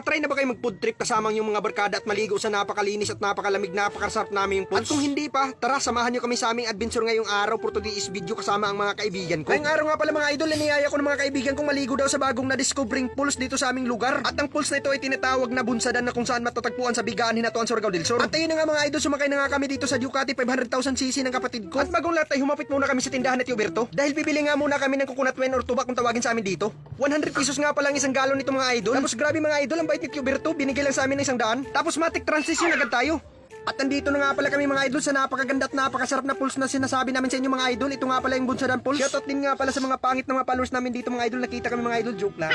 Try na ba kayo mag-food trip kasama yung mga barkada at maligo sa napakalinis at napakalamig, napakasarap namin yung pools? At kung hindi pa, tara samahan nyo kami sa aming adventure ngayong araw for today's video kasama ang mga kaibigan ko. Ngayong araw nga pala mga idol, iniyaya ko ng mga kaibigan kong maligo daw sa bagong na-discovering pools dito sa aming lugar. At ang pools na ito ay tinatawag na bunsadan na kung saan matatagpuan sa Bigaan, Hinatuan, Surigao del Sur. At ayun na nga mga idol, sumakay na nga kami dito sa Ducati 500,000cc ng kapatid ko. At bagong lahat ay humapit muna kami sa tindahan ni Tio Berto dahil bibili nga muna kami ng coconut wine or tuba kung tawagin sa amin dito. 100 pesos nga pala ang isang galon nito mga idol. Tapos grabe mga idol, ang bait ni Tio Berto, binigay lang sa amin ng 100. Tapos matic transition agad tayo. At nandito na nga pala kami mga idol sa napakaganda at napakasarap na pools na sinasabi namin sa inyo mga idol. Ito nga pala yung Bunsadan Pools. Shoutout din nga pala sa mga pangit na mga followers namin dito mga idol. Nakita kami mga idol, joke lang.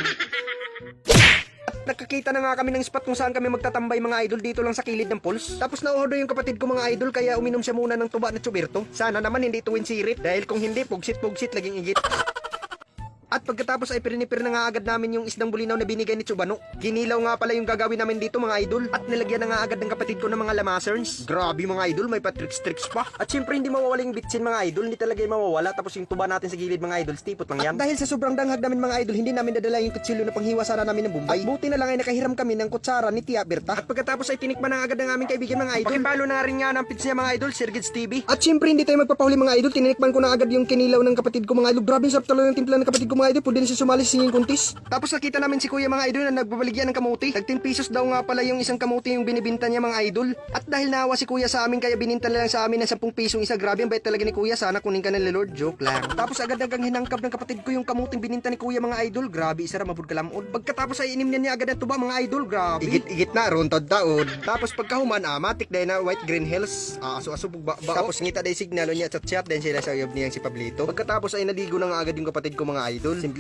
At nakakita na nga kami ng spot kung saan kami magtatambay mga idol dito lang sa kilid ng pools. Tapos nauhodo yung kapatid ko mga idol kaya uminom siya muna ng tuba na Tio Berto. Sana naman hindi tuwin sirit dahil kung hindi pugsit-pugsit laging igit. At pagkatapos ay pirinipir na nga agad namin yung isdang bulinaw na binigay ni Chubano. Ginilaw nga pala yung gagawin namin dito mga idol. At nilagyan na nga agad ng kapatid ko ng mga lamaserns. Grabe mga idol, may patricks-tricks pa. At syempre hindi mawawala yung bitsin mga idol. Hindi talaga yung mawawala. Tapos yung tuba natin sa gilid mga idol, stipot lang yan. At dahil sa sobrang danghag namin mga idol, hindi namin dadala yung kutsilyo na panghiwa sana namin ng Bombay. At buti na lang ay nakahiram kami ng kutsara ni Tia Berta. At pagkatapos ay tinikman na agad ng aming kaibigan mga idol. Pakipalo na rin nga ng pits niya mga idol, Sir Gids TV. At syempre hindi tayo magpapahuli mga idol. Tinikman ko na agad yung kinilaw ng kapatid ko mga idol. Grabe sarap talaga ng timpla ng kapatid ko mga idol. Pwede na siya sumali singing kuntis. Tapos nakita namin si kuya mga idol na nagbabaligyan ng kamuti. Tag 10 pesos daw nga pala yung isang kamuti yung binibinta niya mga idol. At dahil naawa si kuya sa amin kaya bininta na lang sa amin ng 10 pisong isa. Grabe ang bait talaga ni kuya. Sana kunin ka ng Lord. Joke lang. Tapos agad nagang hinangkap ng kapatid ko yung kamuting bininta ni kuya mga idol. Grabe isa ra mabud kalamod. Pagkatapos ay inim niya agad ang tuba mga idol. Grabe. Igit-igit na rontod taod. Tapos pagkahuman matik dahil na white green hills. Aso-aso ba. Tapos ngita dahil signalo niya chat-chat din sila sa uyab niyang si Pablito. Pagkatapos ay naligo na nga agad yung kapatid ko mga idol. Simple